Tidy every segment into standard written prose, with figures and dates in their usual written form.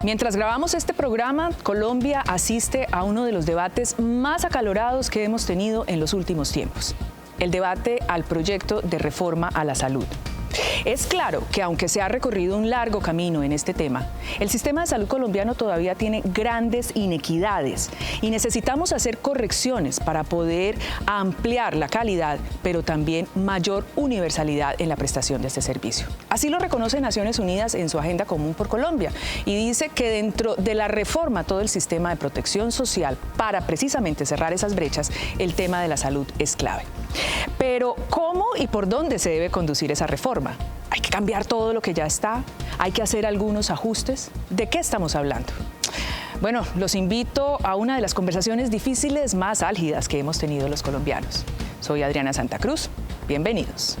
Mientras grabamos este programa, Colombia asiste a uno de los debates más acalorados que hemos tenido en los últimos tiempos: el debate al proyecto de reforma a la salud. Es claro que aunque se ha recorrido un largo camino en este tema, el sistema de salud colombiano todavía tiene grandes inequidades y necesitamos hacer correcciones para poder ampliar la calidad, pero también mayor universalidad en la prestación de este servicio. Así lo reconoce Naciones Unidas en su Agenda Común por Colombia y dice que dentro de la reforma a todo el sistema de protección social para precisamente cerrar esas brechas, el tema de la salud es clave. Pero ¿cómo y por dónde se debe conducir esa reforma? ¿Hay que cambiar todo lo que ya está? ¿Hay que hacer algunos ajustes? ¿De qué estamos hablando? Bueno, los invito a una de las conversaciones difíciles más álgidas que hemos tenido los colombianos. Soy Adriana Santa Cruz. Bienvenidos.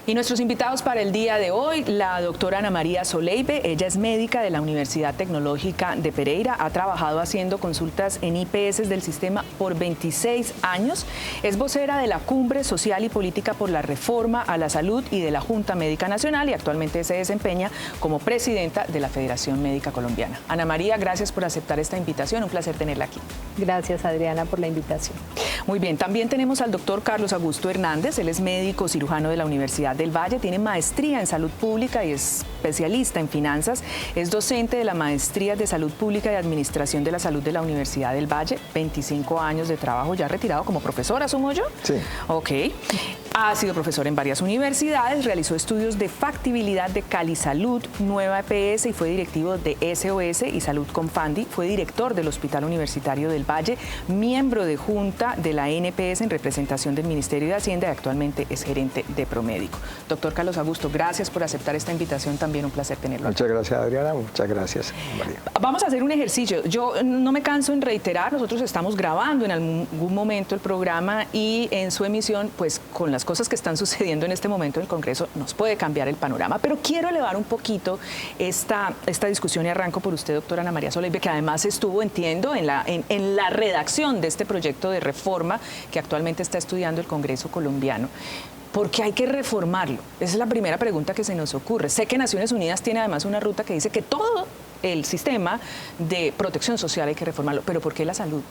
Y nuestros invitados para el día de hoy, la doctora Ana María Soleibe. Ella es médica de la Universidad Tecnológica de Pereira, ha trabajado haciendo consultas en IPS del sistema por 26 años, es vocera de la Cumbre Social y Política por la Reforma a la Salud y de la Junta Médica Nacional y actualmente se desempeña como presidenta de la Federación Médica Colombiana. Ana María, gracias por aceptar esta invitación, un placer tenerla aquí. Gracias, Adriana, por la invitación. Muy bien, también tenemos al doctor Carlos Augusto Hernández. Él es médico cirujano de la Universidad del Valle, tiene maestría en salud pública y es especialista en finanzas, es docente de la maestría de salud pública y administración de la salud de la Universidad del Valle, 25 años de trabajo, ya retirado como profesor, ¿asumo yo? Sí. Ok. Ha sido profesor en varias universidades, realizó estudios de factibilidad de CaliSalud, Nueva EPS y fue directivo de SOS y Salud Confandi, fue director del Hospital Universitario del Valle, miembro de Junta de la NPS en representación del Ministerio de Hacienda y actualmente es gerente de Promédico. Doctor Carlos Augusto, gracias por aceptar esta invitación, también un placer tenerlo. Muchas gracias, Adriana, muchas gracias, María. Vamos a hacer un ejercicio. Yo no me canso en reiterar, nosotros estamos grabando en algún momento el programa y en su emisión, pues con las cosas que están sucediendo en este momento en el Congreso, nos puede cambiar el panorama, pero quiero elevar un poquito esta discusión y arranco por usted, doctora Ana María Soleibe, que además estuvo, entiendo, en la redacción de este proyecto de reforma que actualmente está estudiando el Congreso colombiano. ¿Por qué hay que reformarlo? Esa es la primera pregunta que se nos ocurre. Sé que Naciones Unidas tiene además una ruta que dice que todo el sistema de protección social hay que reformarlo, pero ¿por qué la salud?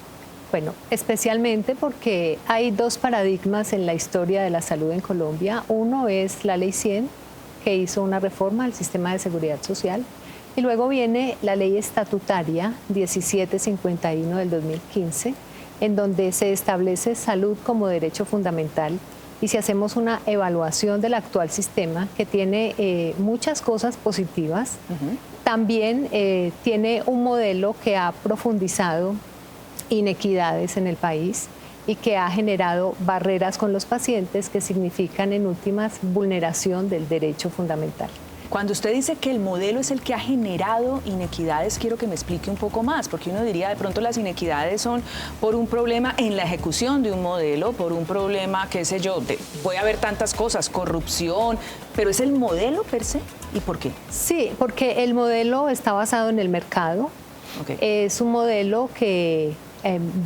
Bueno, especialmente porque hay dos paradigmas en la historia de la salud en Colombia. Uno es la Ley 100, que hizo una reforma al sistema de seguridad social, y luego viene la Ley Estatutaria 1751 del 2015, en donde se establece salud como derecho fundamental. Y si hacemos una evaluación del actual sistema, que tiene muchas cosas positivas, también tiene un modelo que ha profundizado inequidades en el país y que ha generado barreras con los pacientes que significan en últimas vulneración del derecho fundamental. Cuando usted dice que el modelo es el que ha generado inequidades, quiero que me explique un poco más, porque uno diría de pronto las inequidades son por un problema en la ejecución de un modelo, por un problema, qué sé yo, puede haber tantas cosas, corrupción, pero ¿es el modelo per se? ¿Y por qué? Sí, porque el modelo está basado en el mercado. Okay. Es un modelo que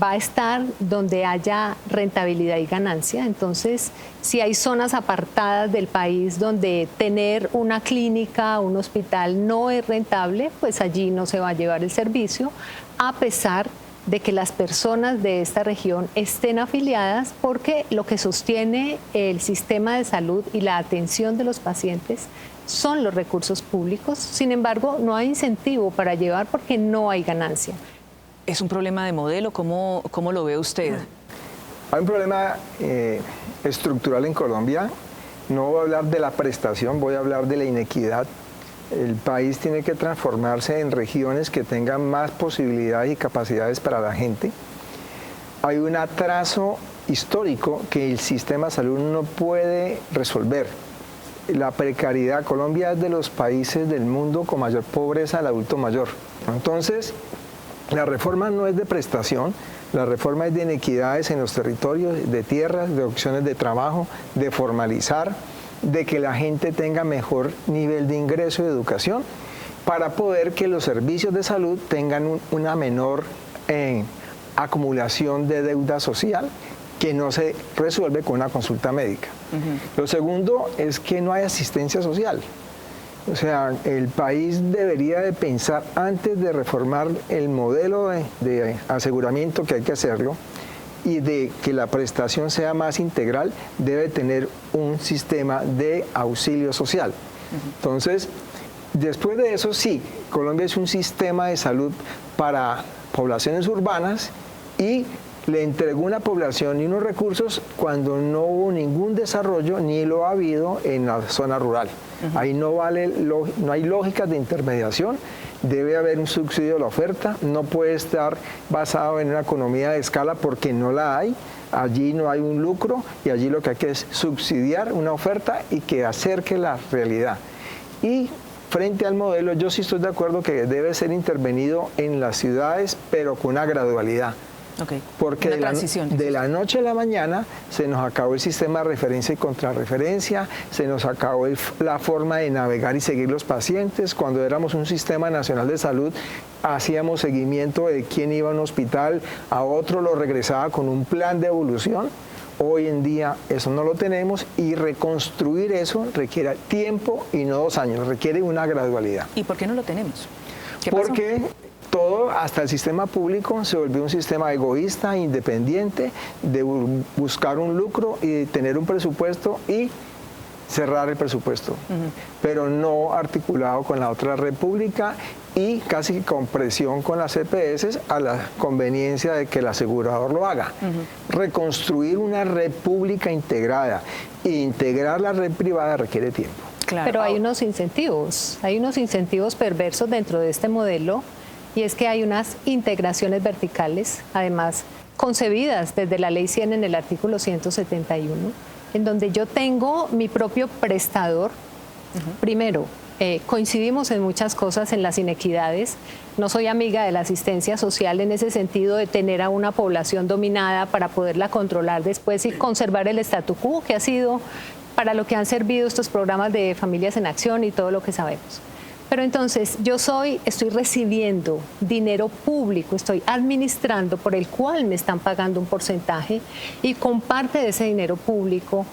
va a estar donde haya rentabilidad y ganancia. Entonces, si hay zonas apartadas del país donde tener una clínica, un hospital no es rentable, pues allí no se va a llevar el servicio, a pesar de que las personas de esta región estén afiliadas, porque lo que sostiene el sistema de salud y la atención de los pacientes son los recursos públicos. Sin embargo, no hay incentivo para llevar porque no hay ganancia. ¿Es un problema de modelo? ¿Cómo lo ve usted? Hay un problema estructural en Colombia. No voy a hablar de la prestación, voy a hablar de la inequidad. El país tiene que transformarse en regiones que tengan más posibilidades y capacidades para la gente. Hay un atraso histórico que el sistema de salud no puede resolver. La precariedad, Colombia es de los países del mundo con mayor pobreza al adulto mayor. Entonces, la reforma no es de prestación, la reforma es de inequidades en los territorios, de tierras, de opciones de trabajo, de formalizar, de que la gente tenga mejor nivel de ingreso y de educación para poder que los servicios de salud tengan una menor acumulación de deuda social que no se resuelve con una consulta médica. Lo segundo es que no hay asistencia social. O sea, el país debería de pensar antes de reformar el modelo de aseguramiento, que hay que hacerlo, y de que la prestación sea más integral, debe tener un sistema de auxilio social. Entonces, después de eso, sí, Colombia es un sistema de salud para poblaciones urbanas y le entregó una población y unos recursos cuando no hubo ningún desarrollo ni lo ha habido en la zona rural. Ahí no hay lógicas de intermediación, debe haber un subsidio de la oferta, no puede estar basado en una economía de escala porque no la hay, allí no hay un lucro y allí lo que hay que es subsidiar una oferta y que acerque la realidad. Y frente al modelo, yo sí estoy de acuerdo que debe ser intervenido en las ciudades, pero con una gradualidad. Porque de la noche a la mañana se nos acabó el sistema de referencia y contrarreferencia, se nos acabó la forma de navegar y seguir los pacientes. Cuando éramos un sistema nacional de salud, hacíamos seguimiento de quién iba a un hospital, a otro lo regresaba con un plan de evolución. Hoy en día eso no lo tenemos y reconstruir eso requiere tiempo y no 2 años, requiere una gradualidad. ¿Y por qué no lo tenemos? ¿Qué pasó? Porque todo, hasta el sistema público, se volvió un sistema egoísta, independiente, de buscar un lucro y de tener un presupuesto y cerrar el presupuesto, pero no articulado con la otra república y casi con presión con las EPS a la conveniencia de que el asegurador lo haga. Reconstruir una república integrada e integrar la red privada requiere tiempo. Claro. Pero hay unos incentivos perversos dentro de este modelo, y es que hay unas integraciones verticales, además concebidas desde la Ley 100 en el artículo 171, en donde yo tengo mi propio prestador. Primero, coincidimos en muchas cosas, en las inequidades. No soy amiga de la asistencia social en ese sentido de tener a una población dominada para poderla controlar después y conservar el statu quo, que ha sido para lo que han servido estos programas de Familias en Acción y todo lo que sabemos. Pero entonces estoy recibiendo dinero público, estoy administrando por el cual me están pagando un porcentaje y con parte de ese dinero público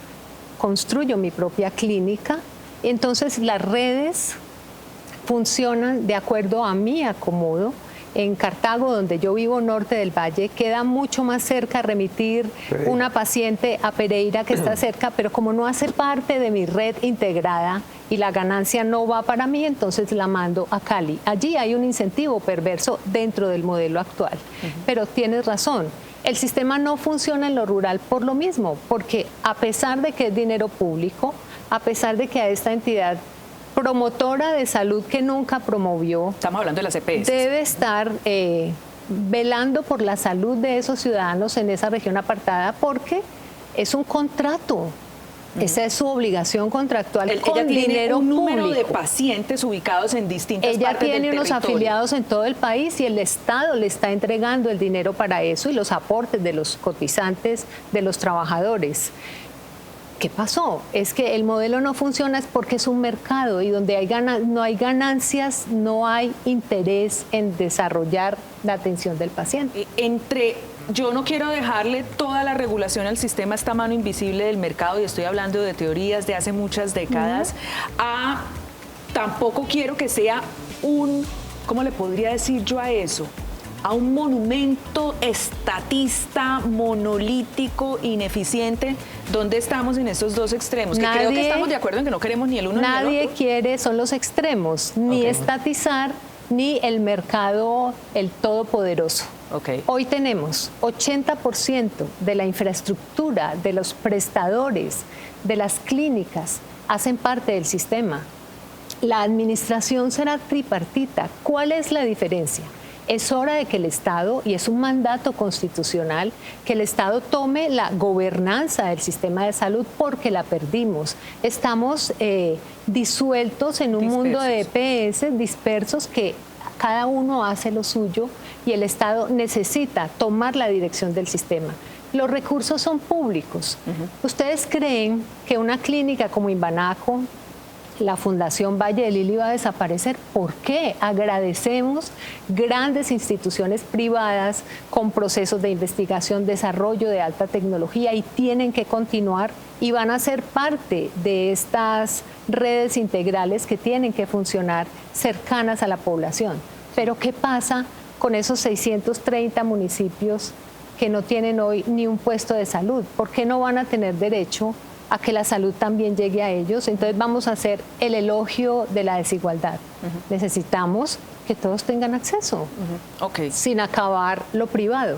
construyo mi propia clínica. Entonces las redes funcionan de acuerdo a mi acomodo. En Cartago, donde yo vivo, norte del Valle, queda mucho más cerca remitir una paciente a Pereira, que está cerca, pero como no hace parte de mi red integrada y la ganancia no va para mí, entonces la mando a Cali. Allí hay un incentivo perverso dentro del modelo actual. Pero tienes razón, el sistema no funciona en lo rural por lo mismo, porque a pesar de que es dinero público, a pesar de que a esta entidad promotora de salud que nunca promovió, estamos hablando de las EPS, debe estar velando por la salud de esos ciudadanos en esa región apartada, porque es un contrato. Esa es su obligación contractual con dinero público. Ella tiene un número de pacientes ubicados en distintas partes del territorio. Ella tiene unos afiliados en todo el país y el Estado le está entregando el dinero para eso y los aportes de los cotizantes, de los trabajadores. ¿Qué pasó? Es que el modelo no funciona es porque es un mercado y donde no hay ganancias, no hay interés en desarrollar la atención del paciente. Yo no quiero dejarle toda la regulación al sistema, esta mano invisible del mercado, y estoy hablando de teorías de hace muchas décadas, tampoco quiero que sea ¿cómo le podría decir yo a eso? A un monumento estatista, monolítico, ineficiente. ¿Dónde estamos en estos dos extremos? Que creo que estamos de acuerdo en que no queremos ni el uno ni el otro. Nadie quiere, son los extremos, ni estatizar, ni el mercado, el todopoderoso. Hoy tenemos 80% de la infraestructura, de los prestadores, de las clínicas, hacen parte del sistema. La administración será tripartita. ¿Cuál es la diferencia? Es hora de que el Estado, y es un mandato constitucional, que el Estado tome la gobernanza del sistema de salud porque la perdimos. Estamos disueltos en un mundo de EPS dispersos que cada uno hace lo suyo y el Estado necesita tomar la dirección del sistema. Los recursos son públicos. ¿Ustedes creen que una clínica como Imbanaco, la Fundación Valle del Lili va a desaparecer. ¿Por qué? Agradecemos grandes instituciones privadas con procesos de investigación, desarrollo de alta tecnología y tienen que continuar y van a ser parte de estas redes integrales que tienen que funcionar cercanas a la población. Pero ¿qué pasa con esos 630 municipios que no tienen hoy ni un puesto de salud? ¿Por qué no van a tener derecho a que la salud también llegue a ellos? Entonces vamos a hacer el elogio de la desigualdad. Necesitamos que todos tengan acceso, sin acabar lo privado.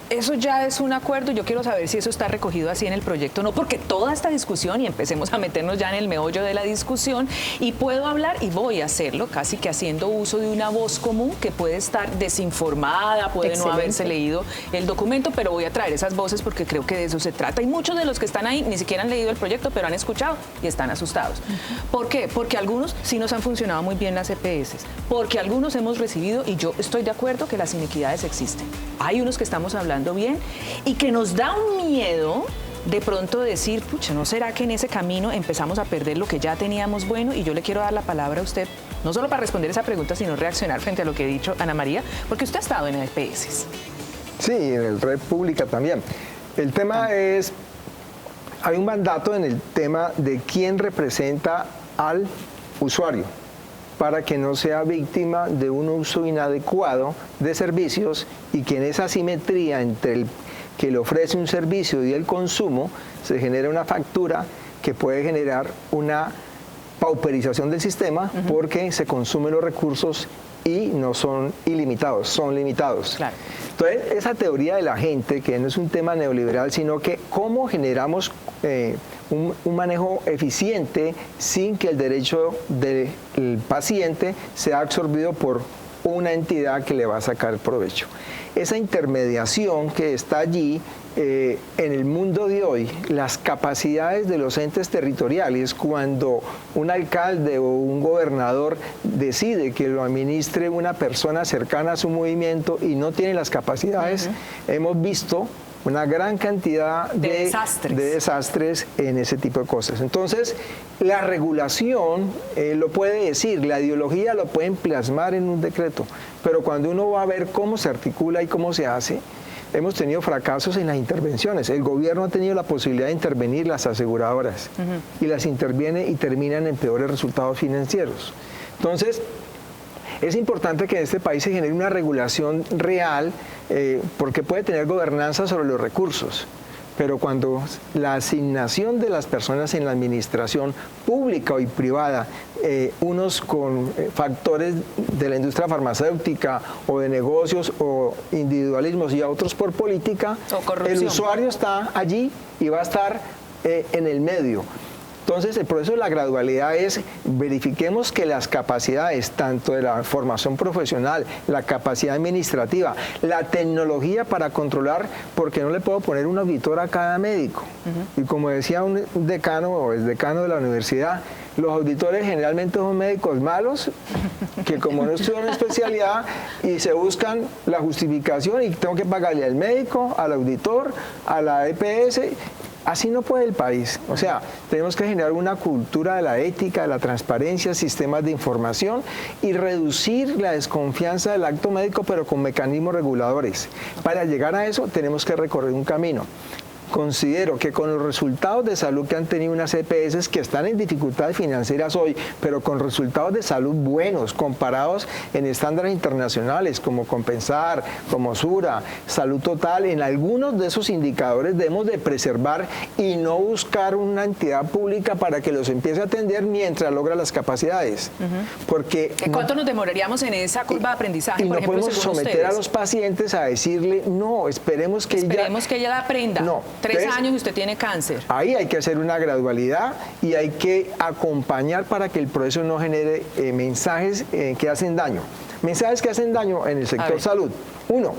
Eso ya es un acuerdo. Yo quiero saber si eso está recogido así en el proyecto o no, porque toda esta discusión, y empecemos a meternos ya en el meollo de la discusión, y puedo hablar, y voy a hacerlo, casi que haciendo uso de una voz común que puede estar desinformada, puede no haberse leído el documento, pero voy a traer esas voces porque creo que de eso se trata. Y muchos de los que están ahí ni siquiera han leído el proyecto, pero han escuchado y están asustados. ¿Por qué? Porque algunos sí nos han funcionado muy bien las EPS, porque algunos hemos recibido, y yo estoy de acuerdo que las inequidades existen. Hay unos que estamos hablando bien y que nos da un miedo de pronto decir, pucha, ¿no será que en ese camino empezamos a perder lo que ya teníamos bueno? Y yo le quiero dar la palabra a usted, no solo para responder esa pregunta, sino reaccionar frente a lo que ha dicho Ana María, porque usted ha estado en EPS. Sí, en el Red Pública también. El tema es, hay un mandato en el tema de quién representa al usuario, para que no sea víctima de un uso inadecuado de servicios y que en esa asimetría entre el que le ofrece un servicio y el consumo se genera una factura que puede generar una pauperización del sistema porque se consumen los recursos y no son ilimitados, son limitados. Claro. Entonces, esa teoría de la gente, que no es un tema neoliberal, sino que cómo generamos un manejo eficiente sin que el derecho del paciente sea absorbido por una entidad que le va a sacar provecho. Esa intermediación que está allí, en el mundo de hoy, las capacidades de los entes territoriales, cuando un alcalde o un gobernador decide que lo administre una persona cercana a su movimiento y no tiene las capacidades, hemos visto una gran cantidad de desastres en ese tipo de cosas. Entonces, la regulación lo puede decir, la ideología lo pueden plasmar en un decreto, pero cuando uno va a ver cómo se articula y cómo se hace, hemos tenido fracasos en las intervenciones. El gobierno ha tenido la posibilidad de intervenir las aseguradoras y las interviene y terminan en peores resultados financieros. Entonces, es importante que en este país se genere una regulación real porque puede tener gobernanza sobre los recursos. Pero cuando la asignación de las personas en la administración pública y privada, unos con factores de la industria farmacéutica o de negocios o individualismos y a otros por política, el usuario está allí y va a estar en el medio. Entonces, el proceso de la gradualidad es, verifiquemos que las capacidades, tanto de la formación profesional, la capacidad administrativa, la tecnología para controlar, porque no le puedo poner un auditor a cada médico. Y como decía un decano o el decano de la universidad, los auditores generalmente son médicos malos, que como no estudian especialidad y se buscan la justificación y tengo que pagarle al médico, al auditor, a la EPS. Así no puede el país. O sea, tenemos que generar una cultura de la ética, de la transparencia, sistemas de información y reducir la desconfianza del acto médico, pero con mecanismos reguladores. Para llegar a eso tenemos que recorrer un camino. Considero que con los resultados de salud que han tenido unas EPS que están en dificultades financieras hoy, pero con resultados de salud buenos, comparados en estándares internacionales como Compensar, como Sura, Salud Total, en algunos de esos indicadores debemos de preservar y no buscar una entidad pública para que los empiece a atender mientras logra las capacidades. Porque ¿cuánto nos demoraríamos en esa curva de aprendizaje? Y por no ejemplo, podemos someter a los pacientes a decirle, no, esperemos que ella aprenda. No. 3 años y usted tiene cáncer. Ahí hay que hacer una gradualidad y hay que acompañar para que el proceso no genere mensajes que hacen daño. Mensajes que hacen daño en el sector salud. 1,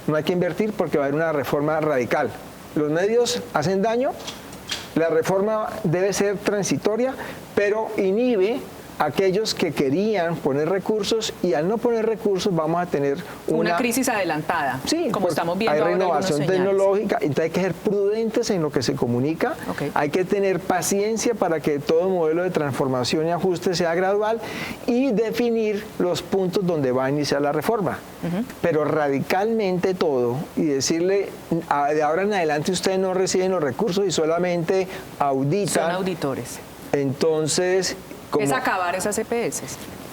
no hay que invertir porque va a haber una reforma radical. Los medios hacen daño, la reforma debe ser transitoria, pero inhibe aquellos que querían poner recursos, y al no poner recursos vamos a tener una crisis adelantada, sí, como estamos viendo hay ahora renovación tecnológica, entonces hay que ser prudentes en lo que se comunica, hay que tener paciencia para que todo modelo de transformación y ajuste sea gradual y definir los puntos donde va a iniciar la reforma, pero radicalmente todo, y decirle de ahora en adelante ustedes no reciben los recursos y solamente auditan. Son auditores. Entonces, es acabar esas EPS.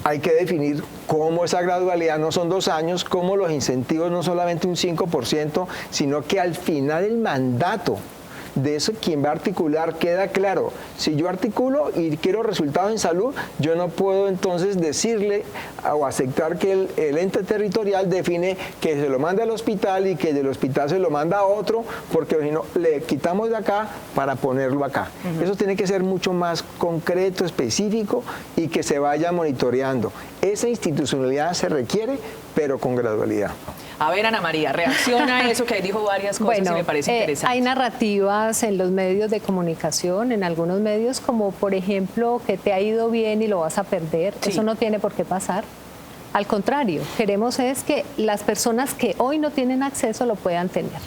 Hay que definir cómo esa gradualidad no son 2 años, cómo los incentivos no solamente un 5%, sino que al final el mandato de eso quien va a articular queda claro. Si yo articulo y quiero resultados en salud, yo no puedo entonces decirle o aceptar que el ente territorial define que se lo manda al hospital y que del hospital se lo manda a otro, porque si no, le quitamos de acá para ponerlo acá. Eso tiene que ser mucho más concreto, específico y que se vaya monitoreando. Esa institucionalidad se requiere, pero con gradualidad. A ver, Ana María, reacciona a eso que ahí dijo varias cosas y me parece interesante. Hay narrativas en los medios de comunicación, en algunos medios, como por ejemplo que te ha ido bien y lo vas a perder. Sí. Eso no tiene por qué pasar. Al contrario, queremos es que las personas que hoy no tienen acceso lo puedan tener.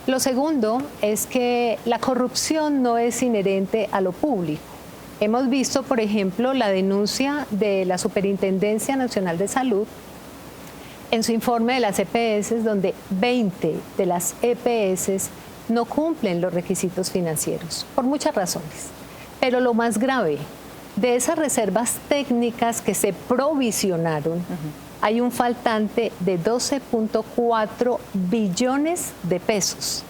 Lo segundo es que la corrupción no es inherente a lo público. Hemos visto, por ejemplo, la denuncia de la Superintendencia Nacional de Salud en su informe de las EPS, donde 20 de las EPS no cumplen los requisitos financieros, por muchas razones. Pero lo más grave, de esas reservas técnicas que se provisionaron, hay un faltante de 12.4 billones de pesos.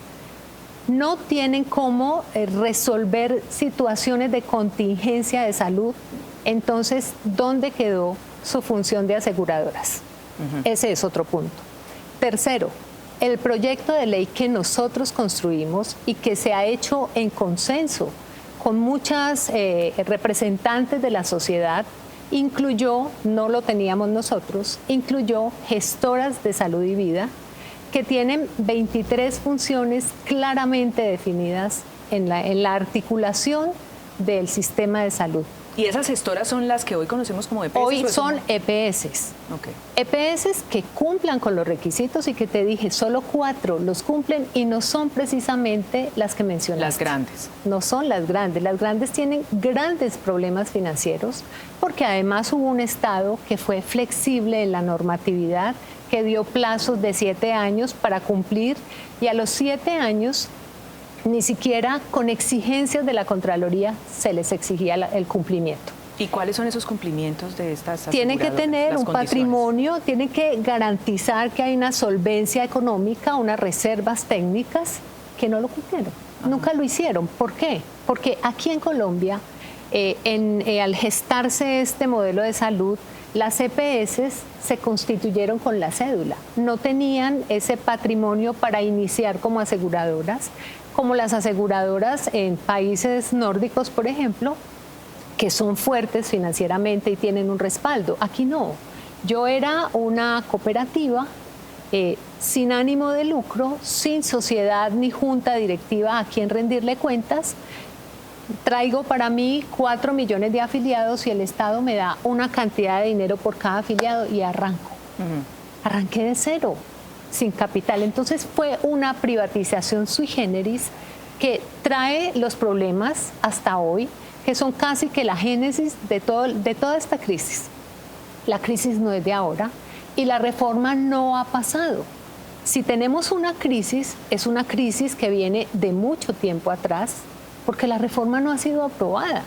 No tienen cómo resolver situaciones de contingencia de salud. Entonces, ¿dónde quedó su función de aseguradoras? Ese es otro punto. Tercero, el proyecto de ley que nosotros construimos y que se ha hecho en consenso con muchas representantes de la sociedad, incluyó, no lo teníamos nosotros, incluyó gestoras de salud y vida que tienen 23 funciones claramente definidas en la articulación del sistema de salud. ¿Y esas gestoras son las que hoy conocemos como EPS? Hoy son EPS. EPS que cumplan con los requisitos y que te dije, solo 4 los cumplen y no son precisamente las que mencionaste. Las grandes. No son las grandes. Las grandes tienen grandes problemas financieros porque además hubo un Estado que fue flexible en la normatividad, que dio plazos de 7 años para cumplir y a los 7 años ni siquiera con exigencias de la Contraloría se les exigía el cumplimiento. ¿Y cuáles son esos cumplimientos de estas aseguradoras? Tienen que tener un patrimonio, tienen que garantizar que hay una solvencia económica, unas reservas técnicas que no lo cumplieron. Nunca lo hicieron. ¿Por qué? Porque aquí en Colombia, al gestarse este modelo de salud, las EPS se constituyeron con la cédula. No tenían ese patrimonio para iniciar como aseguradoras, como las aseguradoras en países nórdicos, por ejemplo, que son fuertes financieramente y tienen un respaldo. Aquí no. Yo era una cooperativa sin ánimo de lucro, sin sociedad ni junta directiva a quien rendirle cuentas. Traigo para mí 4 millones de afiliados y el Estado me da una cantidad de dinero por cada afiliado y arranco. Arranqué de cero, sin capital. Entonces fue una privatización sui generis que trae los problemas hasta hoy, que son casi que la génesis de toda esta crisis. La crisis no es de ahora y la reforma no ha pasado. Si tenemos una crisis, es una crisis que viene de mucho tiempo atrás, porque la reforma no ha sido aprobada.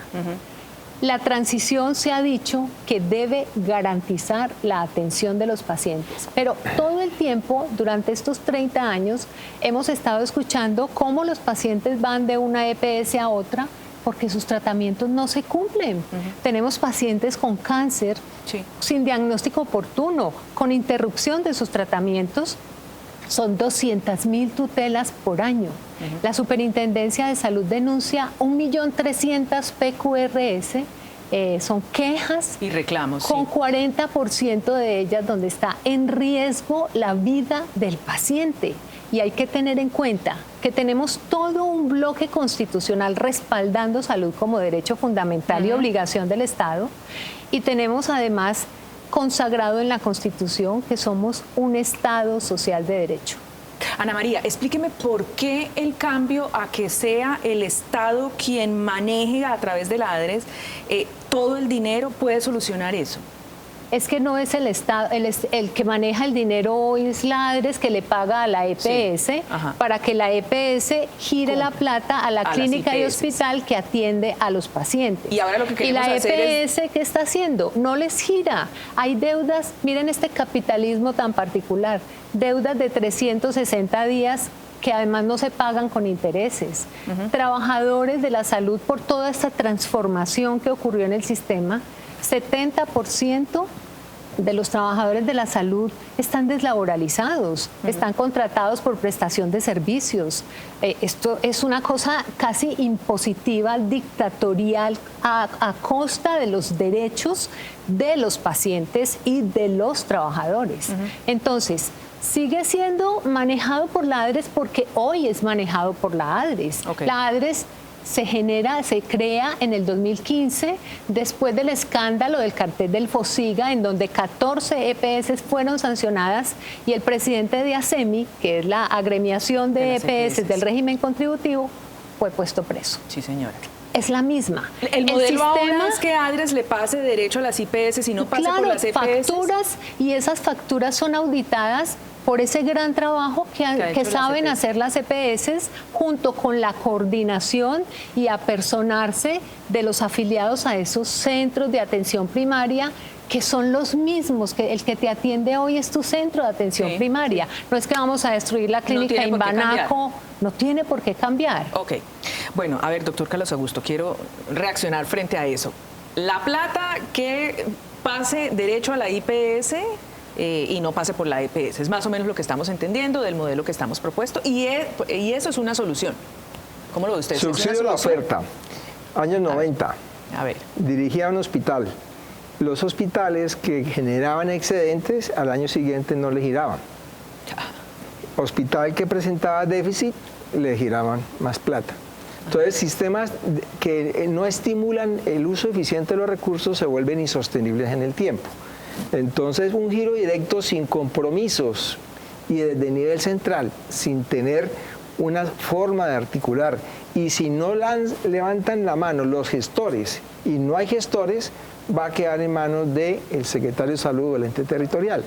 La transición se ha dicho que debe garantizar la atención de los pacientes, pero todo el tiempo, durante estos 30 años, hemos estado escuchando cómo los pacientes van de una EPS a otra porque sus tratamientos no se cumplen. Tenemos pacientes con cáncer sin diagnóstico oportuno, con interrupción de sus tratamientos. Son 200.000 tutelas por año. La Superintendencia de Salud denuncia 1.300.000 PQRS, son quejas y reclamos, con 40% de ellas donde está en riesgo la vida del paciente. Y hay que tener en cuenta que tenemos todo un bloque constitucional respaldando salud como derecho fundamental y obligación del Estado. Y tenemos además consagrado en la Constitución que somos un Estado social de derecho. Ana María, explíqueme por qué el cambio a que sea el Estado quien maneje a través de la ADRES todo el dinero puede solucionar eso. Es que no es el Estado, el que maneja el dinero hoy es la ADRES, que le paga a la EPS para que la EPS gire la plata a la clínica y hospital que atiende a los pacientes. Y ahora lo que queremos hacer EPS, ¿qué está haciendo? No les gira. Hay deudas, miren este capitalismo tan particular, deudas de 360 días que además no se pagan con intereses. Trabajadores de la salud, por toda esta transformación que ocurrió en el sistema, 70% de los trabajadores de la salud están deslaboralizados, están contratados por prestación de servicios. Esto es una cosa casi impositiva, dictatorial, a costa de los derechos de los pacientes y de los trabajadores. Entonces, sigue siendo manejado por la ADRES porque hoy es manejado por la ADRES. La ADRES se crea en el 2015, después del escándalo del cartel del Fosiga, en donde 14 EPS fueron sancionadas y el presidente de ASEMI, que es la agremiación de EPS del régimen contributivo, fue puesto preso. Sí, señora. Es la misma. El modelo ahora es que ADRES le pase derecho a las IPS y no pase por las EPS. Facturas, y esas facturas son auditadas por ese gran trabajo que saben hacer las EPS, junto con la coordinación y apersonarse de los afiliados a esos centros de atención primaria, que son los mismos, que el que te atiende hoy es tu centro de atención primaria. No es que vamos a destruir la clínica Imbanaco, no tiene por qué cambiar. Ok. Bueno, a ver, doctor Carlos Augusto, quiero reaccionar frente a eso. La plata que pase derecho a la IPS y no pase por la EPS. Es más o menos lo que estamos entendiendo del modelo que estamos propuesto y eso es una solución. ¿Cómo lo ve usted? Subsidio a la oferta. Años 90. A ver. Dirigía un hospital. Los hospitales que generaban excedentes al año siguiente no le giraban. Hospital que presentaba déficit le giraban más plata. Entonces, sistemas que no estimulan el uso eficiente de los recursos se vuelven insostenibles en el tiempo. Entonces, un giro directo sin compromisos y desde nivel central, sin tener una forma de articular, y si no levantan la mano los gestores y no hay gestores, va a quedar en manos del secretario de Salud o el ente territorial.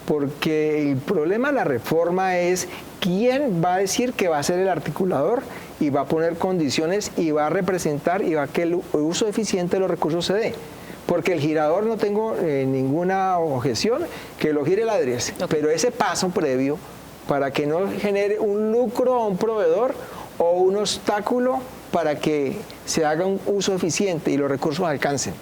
Porque el problema de la reforma es quién va a decir que va a ser el articulador y va a poner condiciones y va a representar y va a que el uso eficiente de los recursos se dé. Porque el girador no tengo ninguna objeción, que lo gire la ADRES, pero ese paso previo para que no genere un lucro a un proveedor o un obstáculo para que se haga un uso eficiente y los recursos alcancen.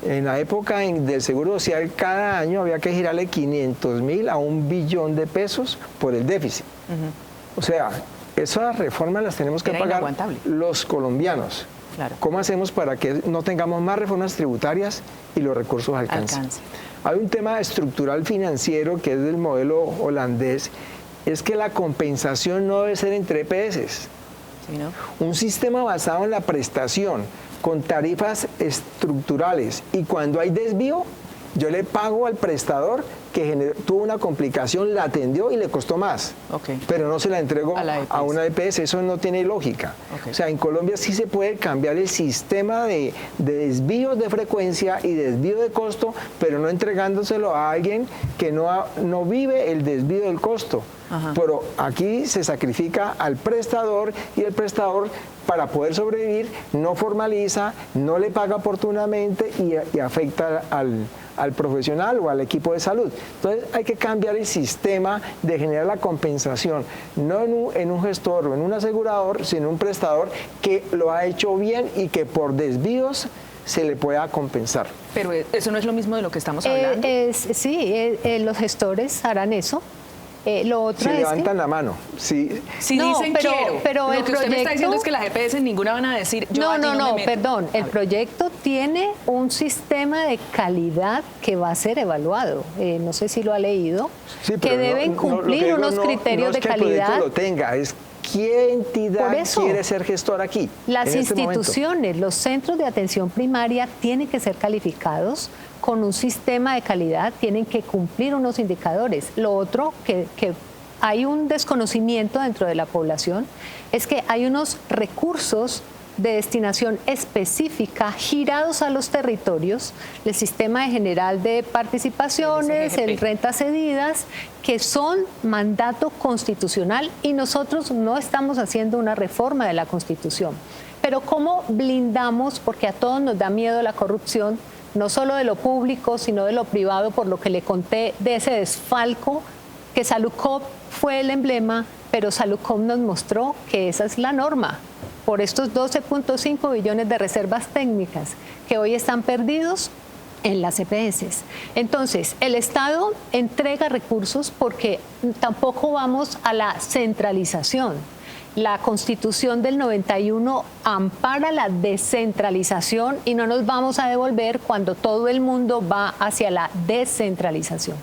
En la época del Seguro Social, cada año había que girarle 500.000 a 1 billón de pesos por el déficit. O sea, esas reformas las tenemos que pagar los colombianos. Claro. ¿Cómo hacemos para que no tengamos más reformas tributarias y los recursos alcancen? Hay un tema estructural financiero que es del modelo holandés, es que la compensación no debe ser entre EPS. Sí, ¿no? Un sistema basado en la prestación, con tarifas estructurales, y cuando hay desvío, yo le pago al prestador que tuvo una complicación, la atendió y le costó más, pero no se la entrego a una EPS. Eso no tiene lógica. O sea, en Colombia sí se puede cambiar el sistema de desvíos de frecuencia y desvío de costo, pero no entregándoselo a alguien que no vive el desvío del costo. Pero aquí se sacrifica al prestador y el prestador, para poder sobrevivir, no formaliza, no le paga oportunamente y afecta al profesional o al equipo de salud. Entonces hay que cambiar el sistema de generar la compensación, no en un gestor o en un asegurador, sino en un prestador que lo ha hecho bien y que por desvíos se le pueda compensar. Pero eso no es lo mismo de lo que estamos hablando. Sí, los gestores harán eso. Lo otro Si es levantan la mano, si Si No, dicen pero quiero, el lo que usted me está proyecto- diciendo es que las EPS ninguna van a decir yo allí no me meto. perdón. A El ver. proyecto tiene un sistema de calidad que va a ser evaluado. No sé si lo ha leído. Sí, que pero deben lo que cumplir digo unos criterios no es de que el proyecto calidad. lo tenga, es qué entidad Por eso, quiere ser gestor aquí. Las en este momento. instituciones, los centros de atención primaria tienen que ser calificados con un sistema de calidad, tienen que cumplir unos indicadores. Lo otro que hay un desconocimiento dentro de la población es que hay unos recursos de destinación específica girados a los territorios, el sistema general de participaciones, el rentas cedidas, que son mandato constitucional y nosotros no estamos haciendo una reforma de la Constitución. Pero ¿cómo blindamos? Porque a todos nos da miedo la corrupción, no solo de lo público, sino de lo privado, por lo que le conté de ese desfalco, que Salucop fue el emblema, pero Salucop nos mostró que esa es la norma. Por estos 12.5 billones de reservas técnicas que hoy están perdidos en las EPS. Entonces, el Estado entrega recursos porque tampoco vamos a la centralización. La Constitución del 91 ampara la descentralización y no nos vamos a devolver cuando todo el mundo va hacia la descentralización.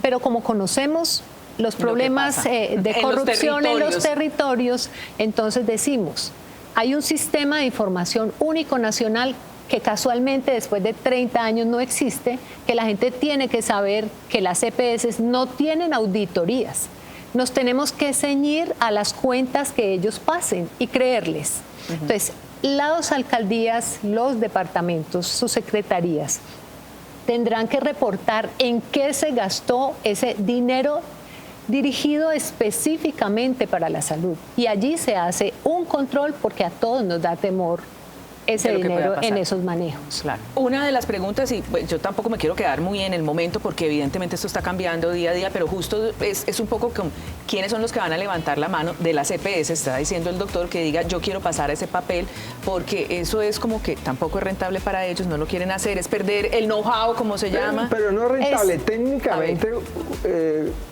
Pero como conocemos los problemas de corrupción en los territorios, entonces decimos, hay un sistema de información único nacional que casualmente después de 30 años no existe, que la gente tiene que saber que las EPS no tienen auditorías. Nos tenemos que ceñir a las cuentas que ellos pasen y creerles. Entonces, las alcaldías, los departamentos, sus secretarías, tendrán que reportar en qué se gastó ese dinero dirigido específicamente para la salud. Y allí se hace un control porque a todos nos da temor ese dinero en esos manejos. Claro. Una de las preguntas, y pues, yo tampoco me quiero quedar muy en el momento porque evidentemente esto está cambiando día a día, pero justo es un poco con quiénes son los que van a levantar la mano de las EPS. Está diciendo el doctor que diga yo quiero pasar a ese papel porque eso es como que tampoco es rentable para ellos, no lo quieren hacer, es perder el know-how, como se llama. Pero no es rentable. Técnicamente,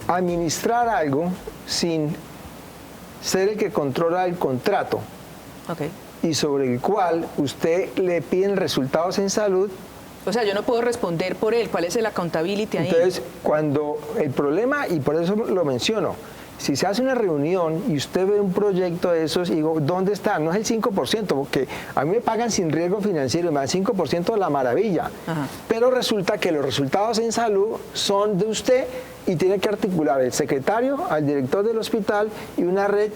administrar algo sin ser el que controla el contrato. Okay. Y sobre el cual usted le piden resultados en salud. O sea, yo no puedo responder por él. ¿Cuál es el accountability ahí? Entonces, cuando el problema, y por eso lo menciono, si se hace una reunión y usted ve un proyecto de esos y digo, ¿dónde está? No es el 5%, porque a mí me pagan sin riesgo financiero, me dan 5% de la maravilla. Ajá. Pero resulta que los resultados en salud son de usted y tiene que articular el secretario al director del hospital y una red,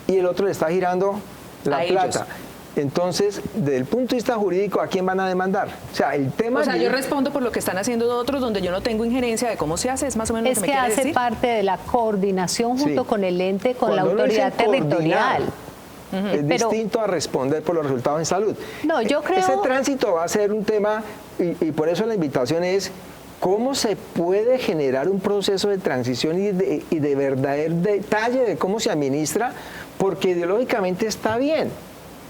y el otro le está girando la plata. Ellos. Entonces, desde el punto de vista jurídico, ¿a quién van a demandar? O sea, el tema... O sea, yo respondo por lo que están haciendo otros, donde yo no tengo injerencia de cómo se hace, es más o menos lo que me quiere decir. Es que hace parte de la coordinación junto con el ente, con la autoridad territorial. Es distinto a responder por los resultados en salud. No, yo creo... Ese tránsito va a ser un tema, y por eso la invitación es... ¿Cómo se puede generar un proceso de transición y de verdadero detalle de cómo se administra? Porque ideológicamente está bien.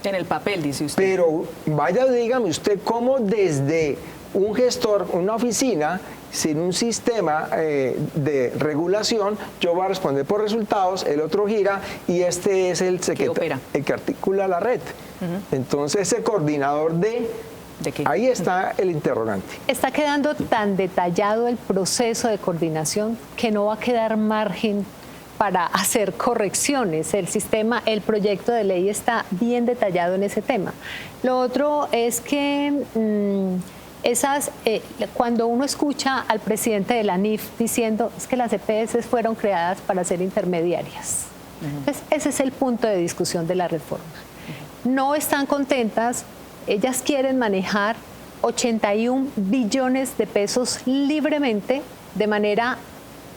En el papel, dice usted. Pero vaya, dígame usted cómo desde un gestor, una oficina, sin un sistema de regulación, yo voy a responder por resultados, el otro gira y este es el que articula la red. Entonces, ese coordinador ¿De qué? Ahí está el interrogante. Está quedando tan detallado el proceso de coordinación que no va a quedar margen para hacer correcciones. El sistema, el proyecto de ley está bien detallado en ese tema. Lo otro es que cuando uno escucha al presidente de la NIF diciendo es que las EPS fueron creadas para ser intermediarias. Entonces, ese es el punto de discusión de la reforma. No están contentas. Ellas quieren manejar 81 billones de pesos libremente, de manera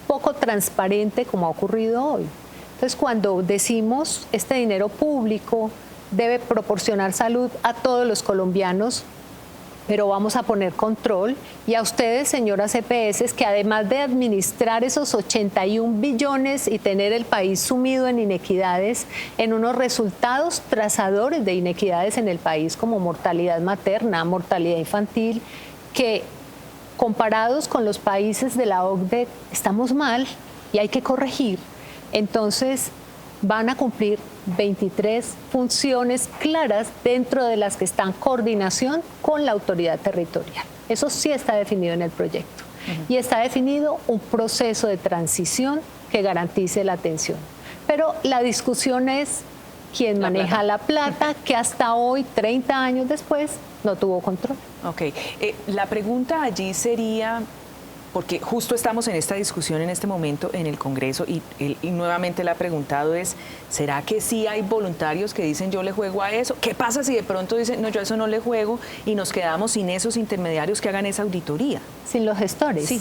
poco transparente, como ha ocurrido hoy. Entonces, cuando decimos este dinero público debe proporcionar salud a todos los colombianos, pero vamos a poner control, y a ustedes, señoras EPS, que además de administrar esos 81 billones y tener el país sumido en inequidades, en unos resultados trazadores de inequidades en el país como mortalidad materna, mortalidad infantil, que comparados con los países de la OCDE estamos mal, y hay que corregir, entonces van a cumplir 23 funciones claras dentro de las que están coordinación con la autoridad territorial. Eso sí está definido en el proyecto. Y está definido un proceso de transición que garantice la atención. Pero la discusión es quién maneja la plata, que hasta hoy, 30 años después, no tuvo control. Ok. La pregunta allí sería, porque justo estamos en esta discusión en este momento en el Congreso y nuevamente la ha preguntado es, ¿será que sí hay voluntarios que dicen yo le juego a eso? ¿Qué pasa si de pronto dicen no, yo a eso no le juego y nos quedamos sin esos intermediarios que hagan esa auditoría? Sin los gestores. Sí.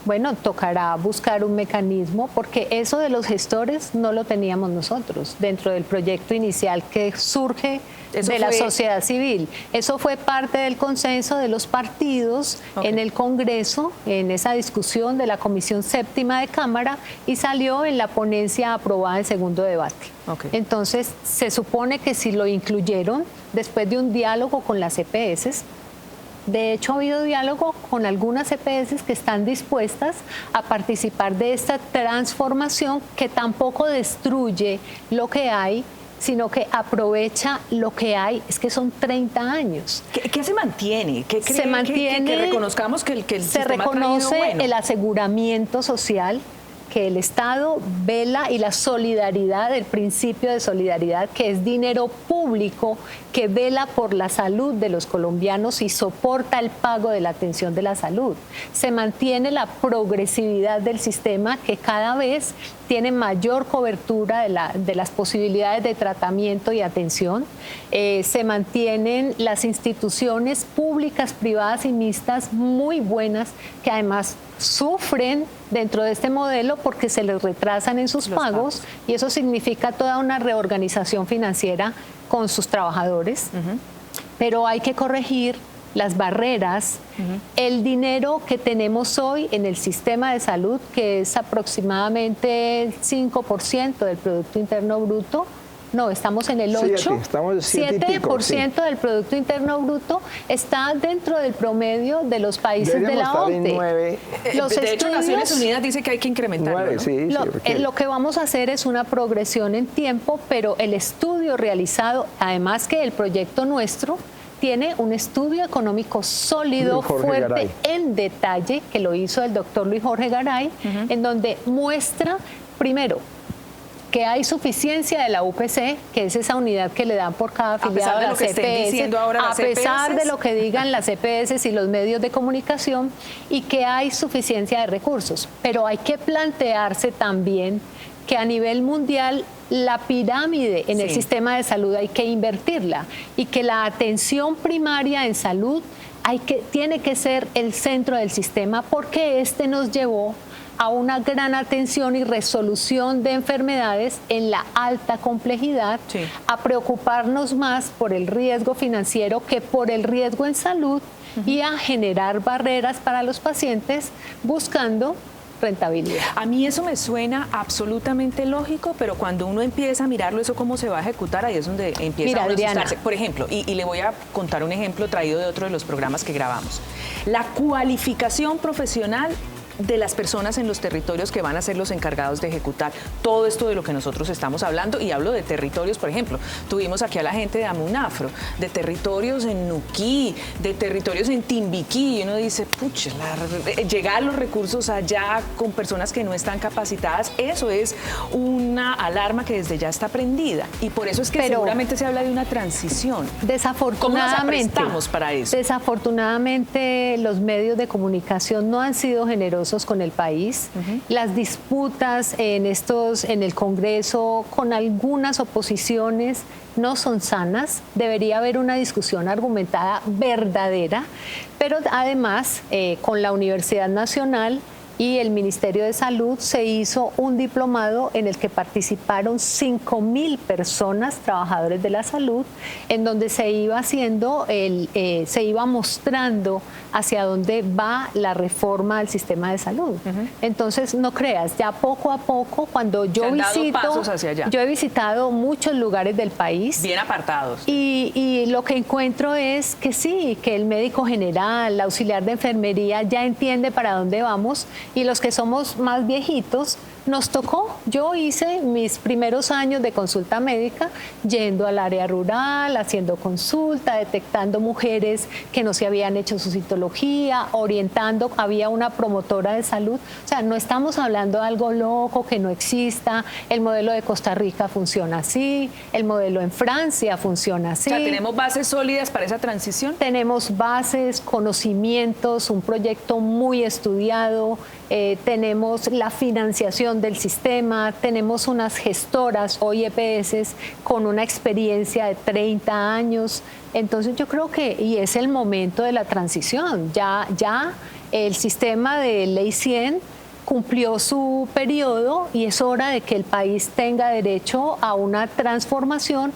Bueno, tocará buscar un mecanismo porque eso de los gestores no lo teníamos nosotros dentro del proyecto inicial que surge de la sociedad civil. Eso fue parte del consenso de los partidos en el Congreso, en esa discusión de la Comisión Séptima de Cámara y salió en la ponencia aprobada en segundo debate. Entonces, se supone que si lo incluyeron después de un diálogo con las EPS. De hecho, ha habido diálogo con algunas EPS que están dispuestas a participar de esta transformación que tampoco destruye lo que hay, sino que aprovecha lo que hay. Es que son 30 años. ¿Qué se mantiene? ¿Qué se mantiene? Que reconozcamos que el se sistema reconoce bueno. El aseguramiento social, que el Estado vela y la solidaridad, el principio de solidaridad, que es dinero público que vela por la salud de los colombianos y soporta el pago de la atención de la salud. Se mantiene la progresividad del sistema que cada vez tiene mayor cobertura de las posibilidades de tratamiento y atención. Se mantienen las instituciones públicas, privadas y mixtas muy buenas que además sufren dentro de este modelo porque se les retrasan en sus pagos y eso significa toda una reorganización financiera con sus trabajadores. Pero hay que corregir las barreras, el dinero que tenemos hoy en el sistema de salud, que es aproximadamente el 5% del Producto Interno Bruto. No, estamos en el 8%. 7% del Producto Interno Bruto está dentro del promedio de los países de la OCDE. De hecho, Naciones Unidas dice que hay que incrementarlo. Lo que vamos a hacer es una progresión en tiempo, pero el estudio realizado, además que el proyecto nuestro, tiene un estudio económico sólido, fuerte, en detalle, que lo hizo el doctor Luis Jorge Garay, en donde muestra, primero, que hay suficiencia de la UPC, que es esa unidad que le dan por cada afiliado de las EPS, a pesar de lo que digan las EPS y los medios de comunicación, y que hay suficiencia de recursos. Pero hay que plantearse también que a nivel mundial la pirámide en el sistema de salud hay que invertirla y que la atención primaria en salud tiene que ser el centro del sistema porque este nos llevó a una gran atención y resolución de enfermedades en la alta complejidad, a preocuparnos más por el riesgo financiero que por el riesgo en salud y a generar barreras para los pacientes buscando rentabilidad. A mí eso me suena absolutamente lógico, pero cuando uno empieza a mirarlo, eso cómo se va a ejecutar, ahí es donde empieza a asustarse. Por ejemplo, y le voy a contar un ejemplo traído de otro de los programas que grabamos. La cualificación profesional de las personas en los territorios que van a ser los encargados de ejecutar todo esto de lo que nosotros estamos hablando, y hablo de territorios, por ejemplo, tuvimos aquí a la gente de Amunafro, de territorios en Nuquí, de territorios en Timbiquí, y uno dice, pucha, llegar los recursos allá con personas que no están capacitadas, eso es una alarma que desde ya está prendida, y por eso es que seguramente se habla de una transición. Desafortunadamente, ¿cómo nos aprestamos para eso? Desafortunadamente, los medios de comunicación no han sido generosos con el país. Las disputas en el Congreso con algunas oposiciones no son sanas. Debería haber una discusión argumentada verdadera, pero además con la Universidad Nacional y el Ministerio de Salud se hizo un diplomado en el que participaron 5.000 personas, trabajadores de la salud, en donde se iba se iba mostrando hacia dónde va la reforma al sistema de salud. Entonces, no creas, ya poco a poco, cuando yo he visitado muchos lugares del país. Bien apartados. Y lo que encuentro es que sí, que el médico general, el auxiliar de enfermería ya entiende para dónde vamos Y los que somos más viejitos, nos tocó. Yo hice mis primeros años de consulta médica yendo al área rural, haciendo consulta, detectando mujeres que no se habían hecho su citología, orientando, había una promotora de salud. O sea, no estamos hablando de algo loco que no exista. El modelo de Costa Rica funciona así, el modelo en Francia funciona así. O sea, ¿tenemos bases sólidas para esa transición? Tenemos bases, conocimientos, un proyecto muy estudiado, tenemos la financiación del sistema, tenemos unas gestoras o EPS con una experiencia de 30 años. Entonces yo creo que, y es el momento de la transición, ya el sistema de Ley 100 cumplió su periodo y es hora de que el país tenga derecho a una transformación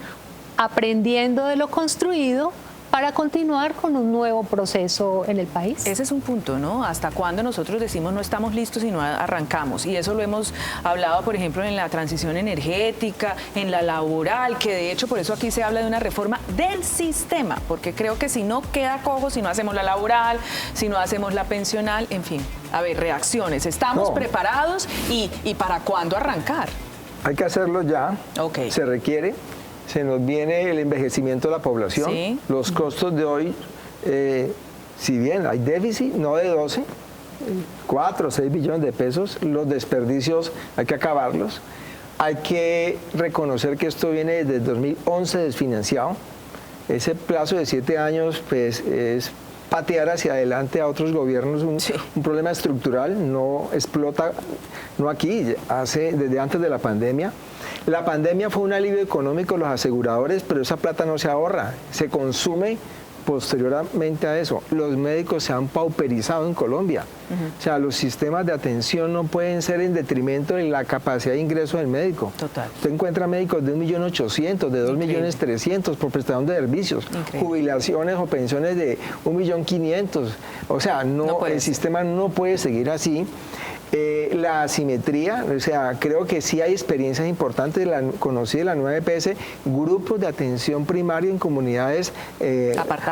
aprendiendo de lo construido para continuar con un nuevo proceso en el país. Ese es un punto, ¿no? ¿Hasta cuándo nosotros decimos no estamos listos y no arrancamos? Y eso lo hemos hablado, por ejemplo, en la transición energética, en la laboral, que de hecho por eso aquí se habla de una reforma del sistema, porque creo que si no queda cojo, si no hacemos la laboral, si no hacemos la pensional, en fin. A ver, reacciones. ¿Estamos preparados y para cuándo arrancar? Hay que hacerlo ya. Okay. Se requiere. Se nos viene el envejecimiento de la población. Sí. Los costos de hoy, si bien hay déficit, no de 12, 4 o 6 billones de pesos, los desperdicios hay que acabarlos. Hay que reconocer que esto viene desde el 2011 desfinanciado. Ese plazo de 7 años pues, es patear hacia adelante a otros gobiernos un problema estructural, no explota, no aquí, desde antes de la pandemia. La pandemia fue un alivio económico a los aseguradores, pero esa plata no se ahorra, se consume posteriormente a eso. Los médicos se han pauperizado en Colombia. O sea, los sistemas de atención no pueden ser en detrimento de la capacidad de ingreso del médico. Total. Usted encuentra médicos de 1.800.000, de 2.300.000 por prestación de servicios, jubilaciones o pensiones de 1.500.000. O sea, el sistema no puede seguir así. La asimetría, o sea, creo que sí hay experiencias importantes, conocí de la nueva EPS, grupos de atención primaria en comunidades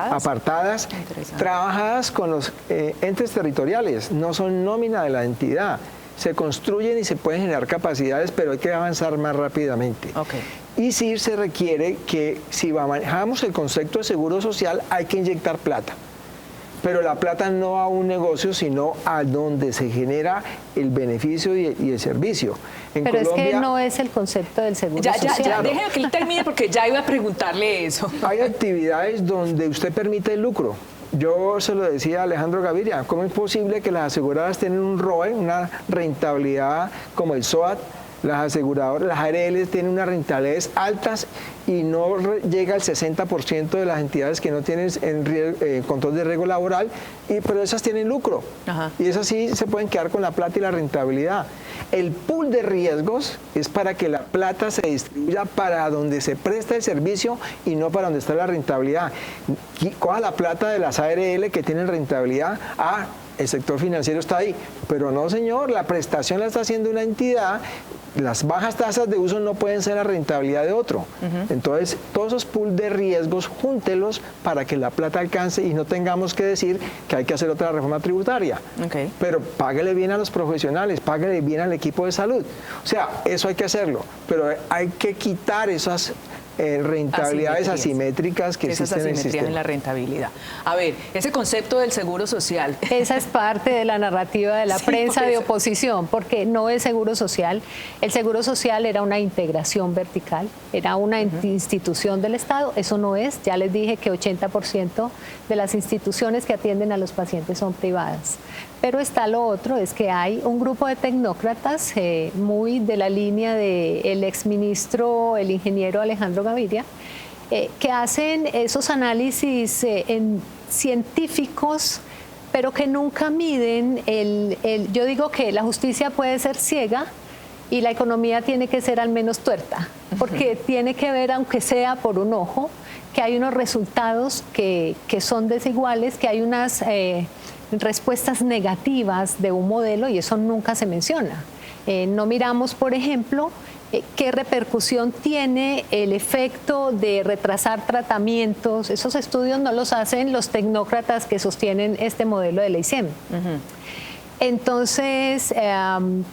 apartadas trabajadas con los entes territoriales, no son nómina de la entidad, se construyen y se pueden generar capacidades, pero hay que avanzar más rápidamente. Okay. Y sí se requiere que si manejamos el concepto de seguro social, hay que inyectar plata. Pero la plata no a un negocio, sino a donde se genera el beneficio y el servicio. Pero Colombia, es que no es el concepto del seguro social. Ya, déjeme que él termine porque ya iba a preguntarle eso. Hay actividades donde usted permite el lucro. Yo se lo decía a Alejandro Gaviria, ¿cómo es posible que las aseguradoras tienen un ROE, una rentabilidad como el SOAT? Las aseguradoras, las ARL tienen unas rentabilidades altas y no llega al 60% de las entidades que no tienen control de riesgo laboral, pero esas tienen lucro. Ajá. Y esas sí se pueden quedar con la plata y la rentabilidad. El pool de riesgos es para que la plata se distribuya para donde se presta el servicio y no para donde está la rentabilidad. Coja la plata de las ARL que tienen rentabilidad el sector financiero está ahí, pero no, señor, la prestación la está haciendo una entidad, las bajas tasas de uso no pueden ser la rentabilidad de otro. Entonces, todos esos pools de riesgos, júntelos para que la plata alcance y no tengamos que decir que hay que hacer otra reforma tributaria. Okay. Pero páguele bien a los profesionales, páguele bien al equipo de salud. O sea, eso hay que hacerlo, pero hay que quitar esas rentabilidades asimétricas que existen en el sistema. En la rentabilidad. A ver, ese concepto del seguro social. Esa es parte de la narrativa de la prensa de oposición, porque no es seguro social. El seguro social era una integración vertical, era una institución del Estado. Eso no es. Ya les dije que 80% de las instituciones que atienden a los pacientes son privadas. Pero está lo otro, es que hay un grupo de tecnócratas muy de la línea del exministro, el ingeniero Alejandro Gaviria, que hacen esos análisis científicos, pero que nunca miden yo digo que la justicia puede ser ciega y la economía tiene que ser al menos tuerta, porque tiene que ver, aunque sea por un ojo, que hay unos resultados que son desiguales, que hay unas respuestas negativas de un modelo y eso nunca se menciona. No miramos, por ejemplo, qué repercusión tiene el efecto de retrasar tratamientos. Esos estudios no los hacen los tecnócratas que sostienen este modelo de Ley 100. Entonces,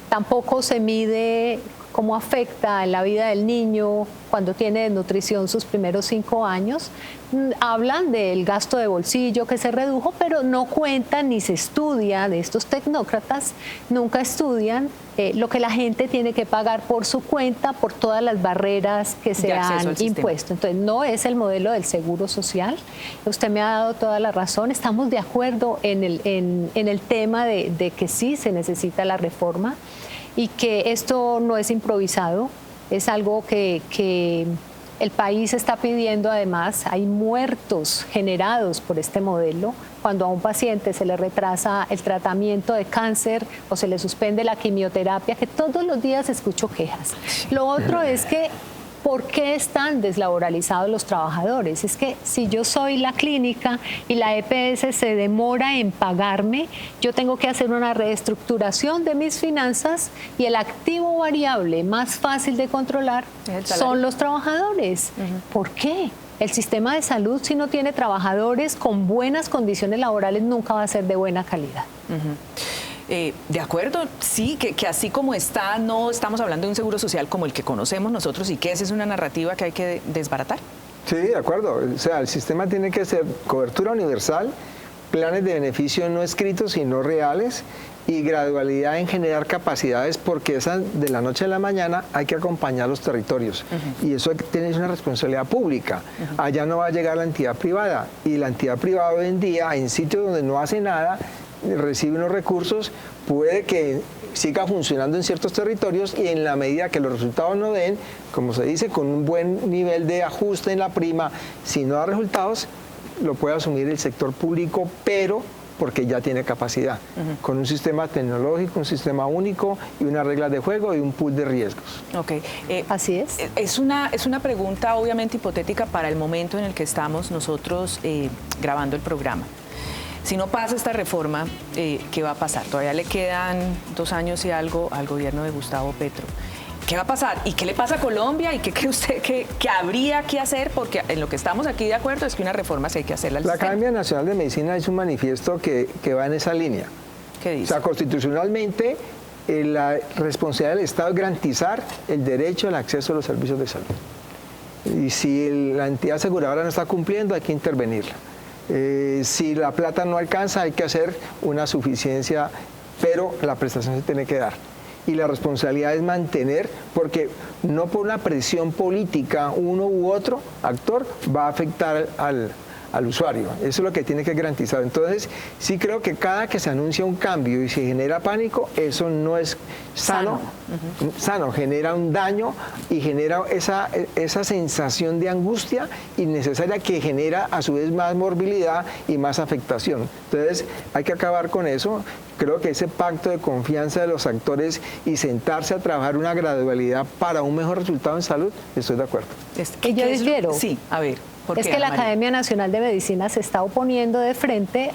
tampoco se mide cómo afecta en la vida del niño cuando tiene desnutrición sus primeros 5 años. Hablan del gasto de bolsillo que se redujo, pero no cuentan ni se estudia, de estos tecnócratas, nunca estudian lo que la gente tiene que pagar por su cuenta, por todas las barreras que se han impuesto. Entonces, no es el modelo del seguro social. Usted me ha dado toda la razón. Estamos de acuerdo en el tema de que sí se necesita la reforma y que esto no es improvisado, es algo que el país está pidiendo. Además, hay muertos generados por este modelo. Cuando a un paciente se le retrasa el tratamiento de cáncer o se le suspende la quimioterapia, que todos los días escucho quejas. Lo otro es que, ¿por qué están deslaboralizados los trabajadores? Es que si yo soy la clínica y la EPS se demora en pagarme, yo tengo que hacer una reestructuración de mis finanzas y el activo variable más fácil de controlar son los trabajadores. ¿Por qué? El sistema de salud, si no tiene trabajadores con buenas condiciones laborales, nunca va a ser de buena calidad. De acuerdo, sí, que así como está, no estamos hablando de un seguro social como el que conocemos nosotros y que esa es una narrativa que hay que desbaratar. Sí, de acuerdo. O sea, el sistema tiene que ser cobertura universal, planes de beneficio no escritos sino reales y gradualidad en generar capacidades, porque esa de la noche a la mañana hay que acompañar los territorios y eso tiene una responsabilidad pública. Allá no va a llegar la entidad privada y la entidad privada hoy en día en sitios donde no hace nada recibe unos recursos, puede que siga funcionando en ciertos territorios y en la medida que los resultados no den, como se dice, con un buen nivel de ajuste en la prima, si no da resultados, lo puede asumir el sector público, pero porque ya tiene capacidad, con un sistema tecnológico, un sistema único y unas reglas de juego y un pool de riesgos. Ok. Así es. Es una pregunta obviamente hipotética para el momento en el que estamos nosotros grabando el programa. Si no pasa esta reforma, ¿qué va a pasar? Todavía le quedan 2 años y algo al gobierno de Gustavo Petro. ¿Qué va a pasar? ¿Y qué le pasa a Colombia? ¿Y qué cree usted que habría que hacer? Porque en lo que estamos aquí de acuerdo es que una reforma sí hay que hacerla al sistema. La Academia Nacional de Medicina hizo un manifiesto que va en esa línea. ¿Qué dice? O sea, constitucionalmente, la responsabilidad del Estado es garantizar el derecho al acceso a los servicios de salud. Y si la entidad aseguradora no está cumpliendo, hay que intervenirla. Si la plata no alcanza, hay que hacer una suficiencia, pero la prestación se tiene que dar. Y la responsabilidad es mantener, porque no por una presión política uno u otro actor va a afectar al usuario. Eso es lo que tiene que garantizar. Entonces, sí creo que cada que se anuncia un cambio y se genera pánico, eso no es sano. Sano, genera un daño y genera esa sensación de angustia innecesaria que genera a su vez más morbilidad y más afectación. Entonces, hay que acabar con eso. Creo que ese pacto de confianza de los actores y sentarse a trabajar una gradualidad para un mejor resultado en salud, estoy de acuerdo. ¿Y yo difiero? Sí, a ver. Es que la Academia Nacional de Medicina se está oponiendo de frente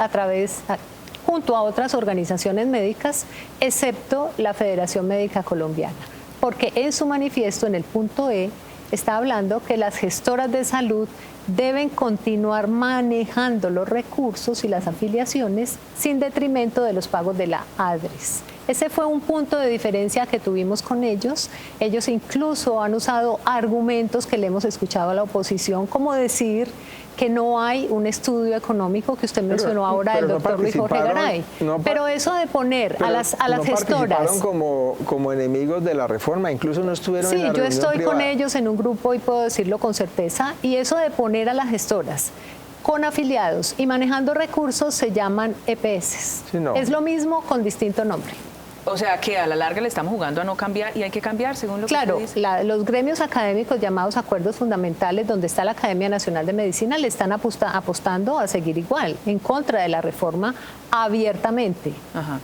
junto a otras organizaciones médicas, excepto la Federación Médica Colombiana, porque en su manifiesto, en el punto E, está hablando que las gestoras de salud deben continuar manejando los recursos y las afiliaciones sin detrimento de los pagos de la ADRES. Ese fue un punto de diferencia que tuvimos con ellos. Ellos incluso han usado argumentos que le hemos escuchado a la oposición, como decir que no hay un estudio económico que usted mencionó ahora del doctor Luis Jorge Garay. Pero eso de poner a las gestoras... participaron como enemigos de la reforma, incluso no estuvieron en la reunión yo estoy privada. con ellos en un grupo y puedo decirlo con certeza, y eso de poner a las gestoras con afiliados y manejando recursos se llaman EPS. Sí, no. Es lo mismo con distinto nombre. O sea que a la larga le estamos jugando a no cambiar y hay que cambiar según lo que usted dice. Claro, los gremios académicos llamados acuerdos fundamentales, donde está la Academia Nacional de Medicina, le están apostando a seguir igual, en contra de la reforma abiertamente.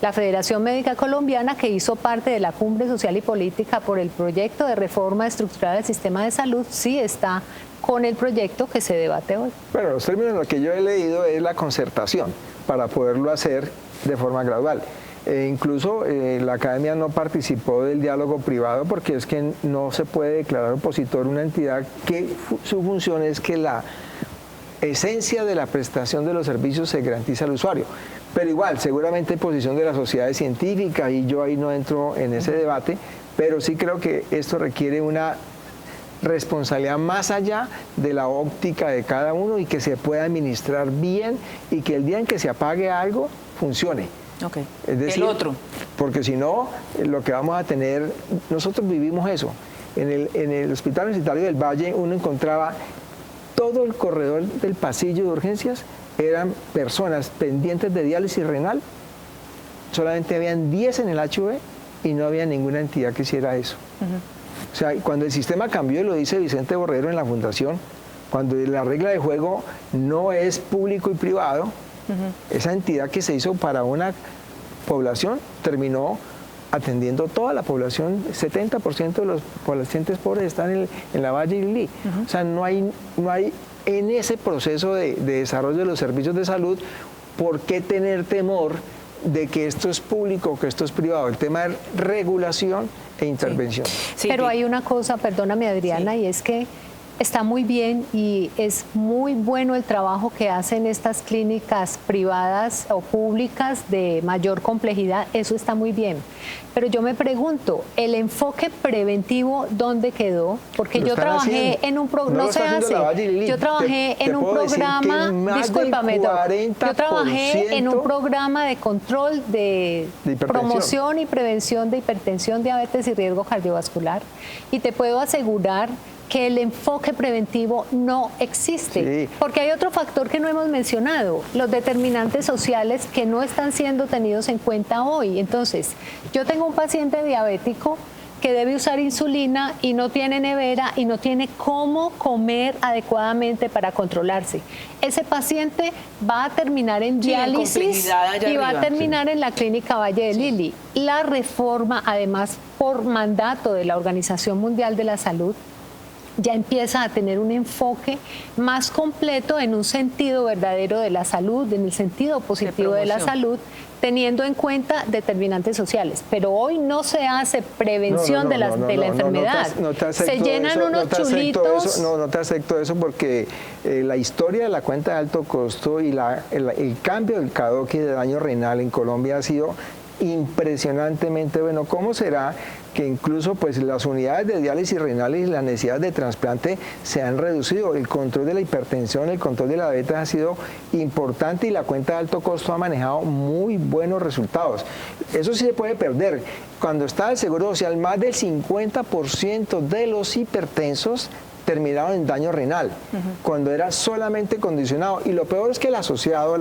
La Federación Médica Colombiana, que hizo parte de la Cumbre Social y Política por el proyecto de reforma estructural del sistema de salud, sí está con el proyecto que se debate hoy. Bueno, los términos en los que yo he leído es la concertación para poderlo hacer de forma gradual. Incluso la academia no participó del diálogo privado porque es que no se puede declarar opositor una entidad que su función es que la esencia de la prestación de los servicios se garantiza al usuario. Pero igual, seguramente hay posición de las sociedades científicas y yo ahí no entro en ese debate, pero sí creo que esto requiere una responsabilidad más allá de la óptica de cada uno y que se pueda administrar bien y que el día en que se apague algo funcione. Okay. Es decir, el otro. Porque si no, lo que vamos a tener, nosotros vivimos eso. En el Hospital Universitario del Valle uno encontraba todo el corredor del pasillo de urgencias, eran personas pendientes de diálisis renal, solamente habían 10 en el HV y no había ninguna entidad que hiciera eso. O sea, cuando el sistema cambió, y lo dice Vicente Borrero en la Fundación, cuando la regla de juego no es público y privado, esa entidad que se hizo para una población terminó atendiendo toda la población. 70% de los pacientes pobres están en la Valle y Lili. O sea, no hay en ese proceso de desarrollo de los servicios de salud por qué tener temor de que esto es público o que esto es privado. El tema de regulación e intervención. Sí. Pero hay una cosa, perdóname Adriana, y es que está muy bien y es muy bueno el trabajo que hacen estas clínicas privadas o públicas de mayor complejidad, eso está muy bien. Pero yo me pregunto, ¿el enfoque preventivo dónde quedó? Porque yo trabajé en un programa, no se hace, yo trabajé en un programa, discúlpame, yo trabajé en un programa de control de promoción y prevención de hipertensión, diabetes y riesgo cardiovascular, y te puedo asegurar que el enfoque preventivo no existe, porque hay otro factor que no hemos mencionado, los determinantes sociales que no están siendo tenidos en cuenta hoy. Entonces, yo tengo un paciente diabético que debe usar insulina y no tiene nevera y no tiene cómo comer adecuadamente para controlarse. Ese paciente va a terminar en diálisis y va a terminar en la clínica Valle de Lili. La reforma, además, por mandato de la Organización Mundial de la Salud, ya empieza a tener un enfoque más completo en un sentido verdadero de la salud, en el sentido positivo de la salud, teniendo en cuenta determinantes sociales. Pero hoy no se hace prevención de la enfermedad. Se llenan unos chulitos. No te acepto eso porque la historia de la cuenta de alto costo y el cambio del CADOC y de daño renal en Colombia ha sido impresionantemente bueno. ¿Cómo será que incluso pues las unidades de diálisis renales y las necesidades de trasplante se han reducido? El control de la hipertensión, el control de la diabetes ha sido importante y la cuenta de alto costo ha manejado muy buenos resultados. Eso sí se puede perder. Cuando está el Seguro Social, más del 50% de los hipertensos terminaron en daño renal, cuando era solamente condicionado. Y lo peor es que el asociado,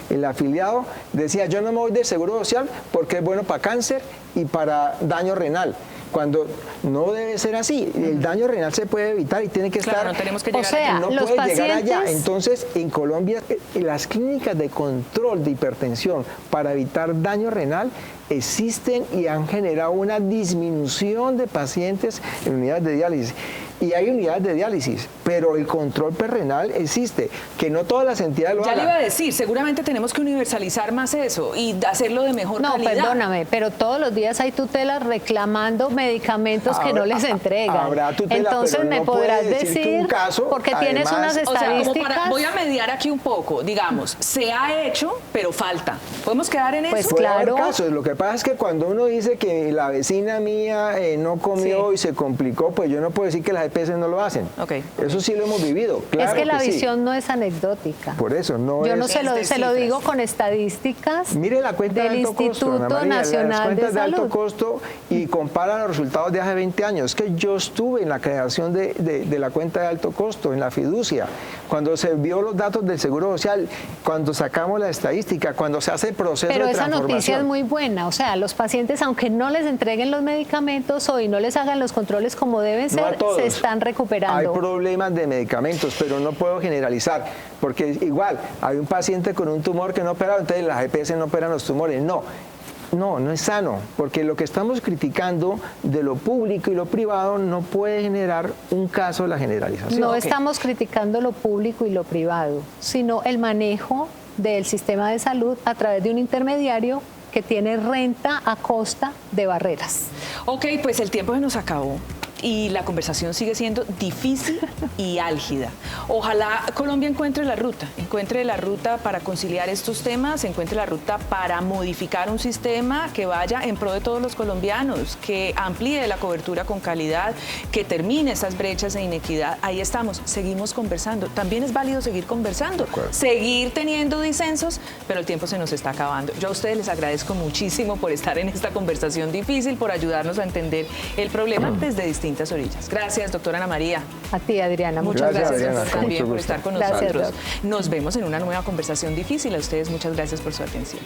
el afiliado, decía, yo no me voy del Seguro Social porque es bueno para cáncer y para daño renal, cuando no debe ser así. El daño renal se puede evitar y tiene que estar... No tenemos que llegar allá. No los puede pacientes... llegar allá. Entonces, en Colombia, las clínicas de control de hipertensión para evitar daño renal existen y han generado una disminución de pacientes en unidades de diálisis. Y hay unidades de diálisis, pero el control perrenal existe, que no todas las entidades lo hagan. Ya le iba a decir, seguramente tenemos que universalizar más eso y hacerlo de mejor calidad. No, perdóname, pero todos los días hay tutelas reclamando medicamentos que no les entregan. Habrá tutela, entonces pero me no podrás decir decir, caso, porque tienes unas estadísticas. Voy a mediar aquí un poco, digamos, se ha hecho, pero falta. ¿Podemos quedar en Pues eso? Puede haber claro. casos. Lo que pasa es que cuando uno dice que la vecina mía no comió y se complicó, pues yo no puedo decir que las EPS no lo hacen. Eso sí lo hemos vivido. Claro es que la sí. visión no es anecdótica. Por eso no Yo es... no se lo digo con estadísticas. Mire la cuenta del de alto Instituto costo, Ana María, Nacional las cuentas de alto Salud. costo y compara los resultados de hace 20 años. Es que yo estuve en la creación de la cuenta de alto costo, en la fiducia, cuando se vio los datos del Seguro Social, cuando sacamos la estadística, cuando se hace el proceso Pero de esa transformación. noticia es muy buena, o sea, los pacientes, aunque no les entreguen los medicamentos o y no les hagan los controles como deben ser, se están recuperando. Hay problemas de medicamentos, pero no puedo generalizar, porque igual hay un paciente con un tumor que no opera, entonces las EPS no operan los tumores. No es sano, porque lo que estamos criticando de lo público y lo privado no puede generar un caso de la generalización. No estamos criticando lo público y lo privado, sino el manejo del sistema de salud a través de un intermediario que tiene renta a costa de barreras. Ok, pues el tiempo se nos acabó. y la conversación sigue siendo difícil y álgida. Ojalá Colombia encuentre la ruta para conciliar estos temas, encuentre la ruta para modificar un sistema que vaya en pro de todos los colombianos, que amplíe la cobertura con calidad, que termine esas brechas de inequidad. Ahí estamos, seguimos conversando. También es válido seguir conversando, seguir teniendo disensos, pero el tiempo se nos está acabando. Yo a ustedes les agradezco muchísimo por estar en esta conversación difícil, por ayudarnos a entender el problema desde distintas orillas. Gracias, doctora Ana María. A ti, Adriana. Muchas gracias, Adriana, doctor, también por estar con Gracias, nosotros. doc. Nos vemos en una nueva conversación difícil. A ustedes muchas gracias por su atención.